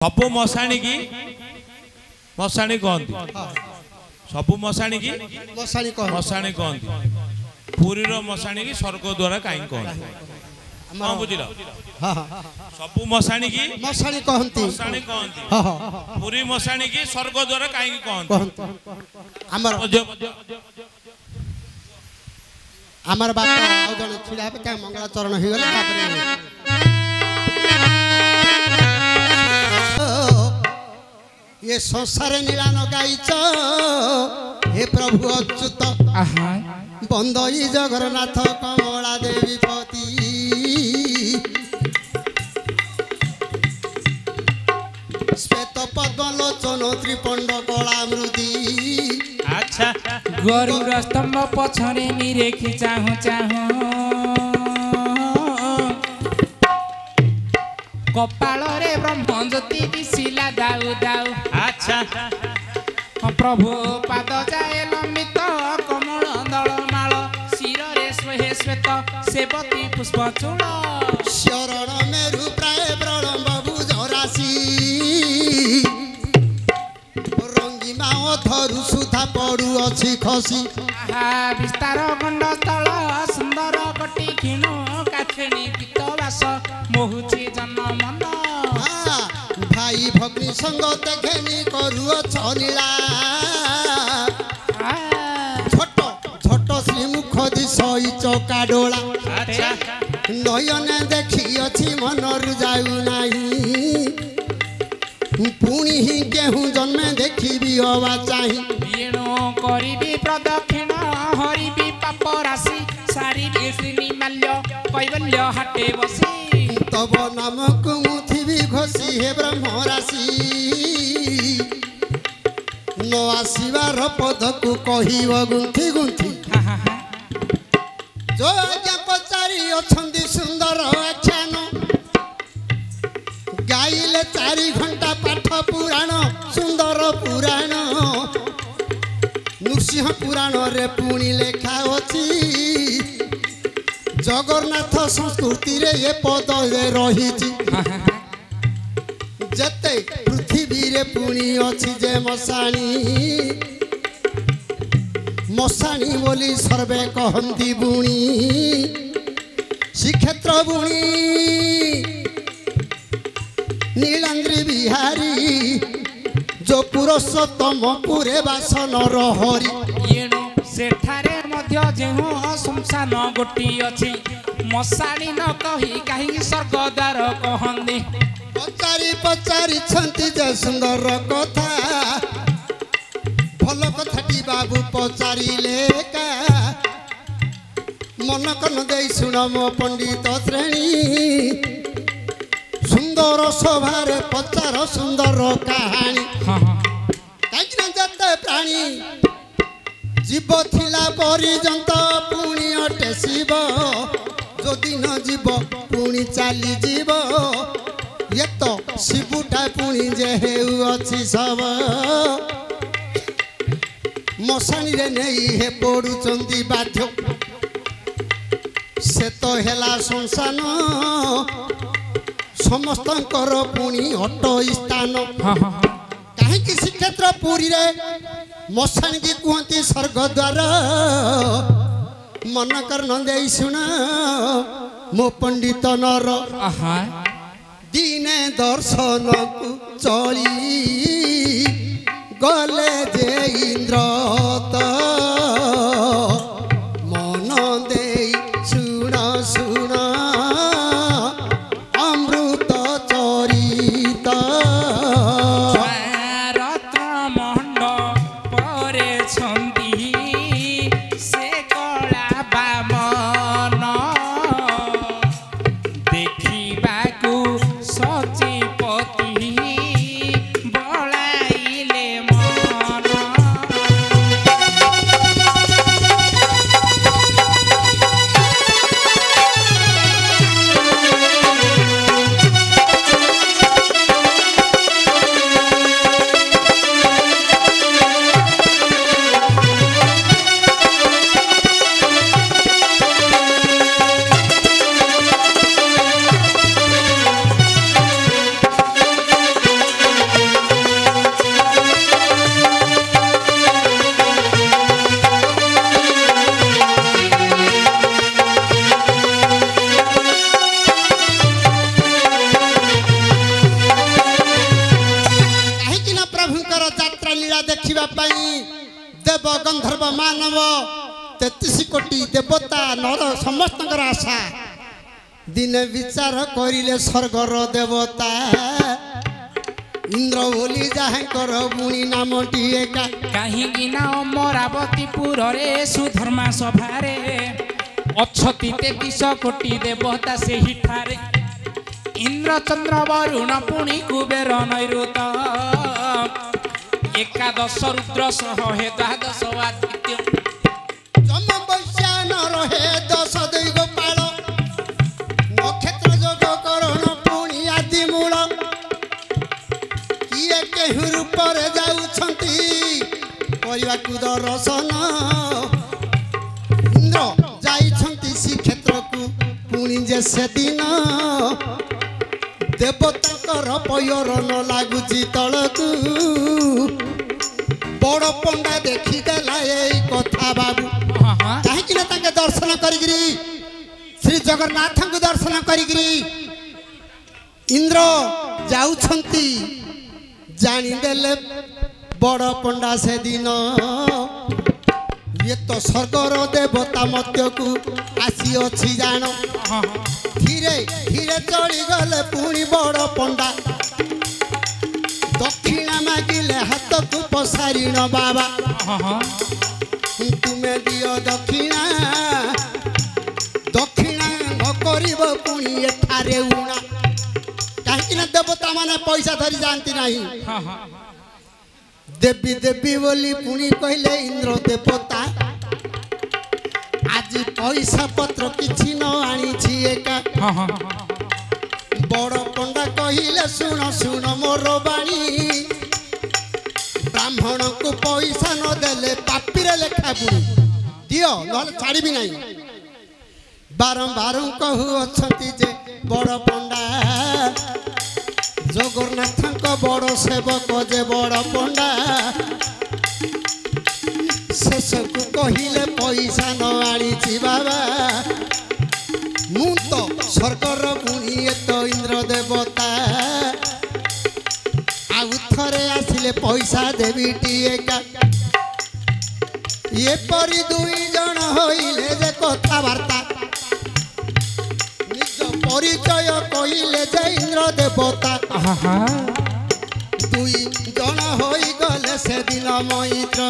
सबु मशाणी की मशाणी कहती सबु मशाणी की मशाणी कहती पुरी मशाणी की स्वर्ग द्वारा कहीं कहती हाँ बुझिल सबु मशाणी की मशाणी कहती पुरी मशाणी की स्वर्ग द्वारा कहीं कहती आमर बापा जन छिड़ा क्या मंगलाचरण हो गले ये संसार नीलान गाइच हे प्रभु अच्युत बंदई जगन्नाथ कमला देवी पति श्वेत पद्मलोचन त्रिपंड कलामृति अच्छा गरुड़ स्तंभ पछरे निरेखी चाहू चाहू कपाल रे ब्रह्म ज्योति दिशिला दाऊ दाऊ अच्छा प्रभु पाद जाए लंबित कमल दल माल शिर रे स्वे श्वेत सेवती पुष्प चूल शरण मेरु प्राय प्रलम्ब भुज राशि रंगीमा अधरु सुधा पड़ू अच्छी खसी विस्तार गंड स्थल सुंदर कटी क्षीण काछेणी पीतवास मोहुची जन्म मन भाई भग्नी संग देखेनी करू छलीला छोट छोट श्रीमुख दिशई चौका डोला नयने देखी अच्छी मनर जाऊ नहीं पुणी ही केहू जन्मे देखी हवा चाही करी प्रदक्षिण हरिबी पाप राशि सारी श्रीमाल्य कैवल्य हाटे बसी तब नामक मुथिबी घोषी हे ब्रह्म राशि न आसबार पद को कह गुंथि गुंथि जो आज्ञा पचारि अच्छी सुंदर आख्यान गाइले 4 घंटा पाठ पुराण सुंदर पुराण नृसिंह पुराण रे पुणी लेखा अच्छी जगन्नाथ संस्कृति रे ये पद रही जते पृथ्वी रे पुणी अच्छी जे मशाणी मशाणी बोली सर्वे कहती बुणी श्रीक्षेत्र बुणी नीलाद्रि बिहारी जो पुरुषोत्तम पुरे बासन हरि सेठारे मध्य जेहु शमशान गोटी अछि मशाणी न कही कहीं स्वर्ग द्वार कहंदी पचारि पचारि छंती जे सुंदर कथा भल कथाटी बाबू पचारिले का मन कन दे सुन मो पंडित श्रेणी सुंदर सभारे पचार सुंदर कहानी कहीं जते प्राणी जीव थिला पर्यंत पुणी अटे शिव जदि न जीव पुणी चली जीव ये तो शिवटा पुणी जे हेउ अछि सब मशाणी रे नहीं हे पड़ुचंदी बाध्य से तो हेला संसान समस्तंकर पुणी अट स्थान कहीं श्रीक्षेत्र पुरी रे मशाणी की कहती स्वर्ग द्वार मन कर न दे सुना मो पंडित नर दिने दर्शन को चली गले जे इंद्र मन दे सुना सुना अमृत चरित लीला देखिबा पई देव गंधर्व मानव 33 कोटी देवता नर समस्त आशा दिने विचार करिले स्वर्गर देवता इंद्र बोली जाहकर बुणी नामटी एका काहींकि ना अमरावतीपुर रे सुधर्मा सभारे अछती 33 कोटी देवता सेही ठारे इंद्र चंद्र वरुण पुणी कुबेर नैऋत एकादश रुद्र सह हे द्वादश आदित्य जम वैश्यान रहे 10 दैगोपाल नक्षत्र जोग करण पुणी आदि मूल किए केहु रूप रे जाउछंती परिवाकु दर्शन इंद्र जाइछंती श्रीक्षेत्र को पुणी जे से दिन देवताकर पयर न लागुची तलकू बड़ पंडा देखी देला एई कथा बाबू कहीं ना ताके दर्शन करिगिरी श्री जगन्नाथ को दर्शन करिगिरी इंद्र जाउछंती जानी देले बड़ पंडा से दिन ये तो स्वर्गर देवता मध्य को आसी अछि जान धीरे धीरे चली गले पुणी बड़ पंडा दक्षिणा मागिले हाथ को पसारिण बाबा तुम्हें दियो दक्षिणा दक्षिणा न करिब पुणी एठारे उणा कहीं ना देवता माने पैसा धरी जानती नहीं देवी देवी बोली पुणी कहले इंद्र देवता आज पैसा पत्र किछि न आनी छी एका बड़ पंडा कहले सुन सुन मोर बाणी ब्राह्मण को पैसा न देले पापी रे लेखा बुणी दियो नहले छाड़बी नहीं बारंबार कहू अछंती जे बड़ पंडा जगन्नाथ बड़ सेवक जे बड़ पंडा शेष को कहले पैसा न आनी बाबा मु तो स्वर्गर पुणी तो इंद्र देवता आउ थरे आसिले पैसा देवी टीएका ये परी दुई जन होइले जे कथाबार्ता निज परिचय कहले जे इंद्र देवता दुई जन होई गले से दिन मैत्र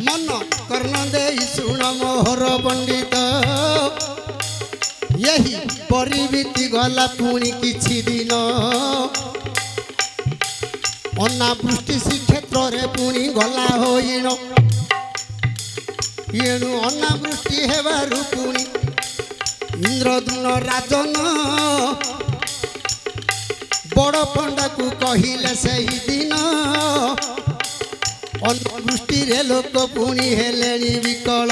मन कर्ण दे सुन मोहर पंडित यही परिवीति गला पुणी किछि दिन अनावृष्टि श्रीक्षेत्र रे पुणी गला होइण एणु अनावृष्टि हेबारु पुणी इंद्रदून राजन बड़ पंडा को कहिले सही दिन अनावृष्टि रे लोक पुणी हेलेनी विकल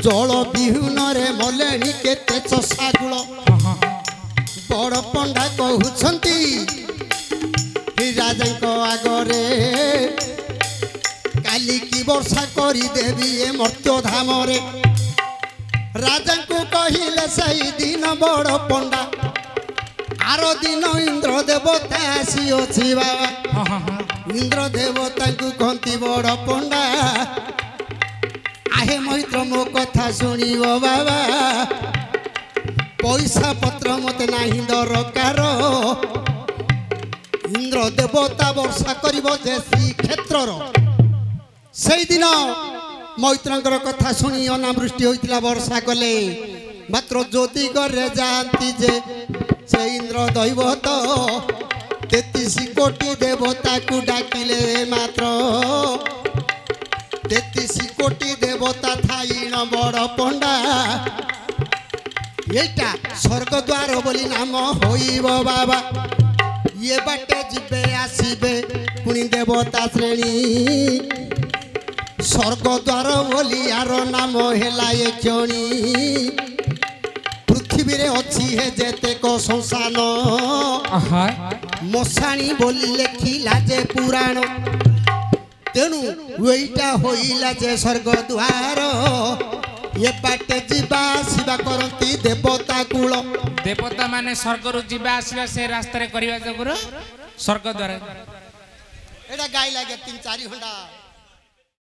जल विहुन रे मलेनी केते चषागुल बड़ पंडा कहउछंती राजा आगरे काली की वर्षा करी देवी ए मर्त्य धाम रे राजा को कहले सही दिन बड़ पंडा आर दिन इंद्र देवता आसी अछि बाबा इंद्र देवता को कहती बड़ पंडा आहे मैत्र मो कथा सुनिबो बाबा पैसा पत्र मते नाही दरकार इंद्र देवता वर्षा करिबो जे श्रीक्षेत्र से दिन मैत्रंकर कथा शुणी अनावृष्टि होइतिला वर्षा कले मात्र ज्योति करे जानती जे से इंद्र दैवत 33 कोटी देवता को डाकिले मात्र 33 कोटी देवता थाई न बड़ पंडा एटा स्वर्ग द्वार बोली नाम होइबो बाबा ये बाटे जिबे आसीबे पुणी देवता श्रेणी स्वर्ग द्वार बोली यार नाम हेला ये क्षणी पृथ्वी रे अछि हे जेते को संसार मशाणी बोली लेखिला जे पुराण तेणु वेटा होइला जे स्वर्ग द्वार ये बाटे जीवा आसवा करती देवता कूल देवता माने स्वर्ग रु जीवा आसवा से रास्ता रे करबा जगुर स्वर्ग द्वार एटा गाई लागे 3-4 घंटा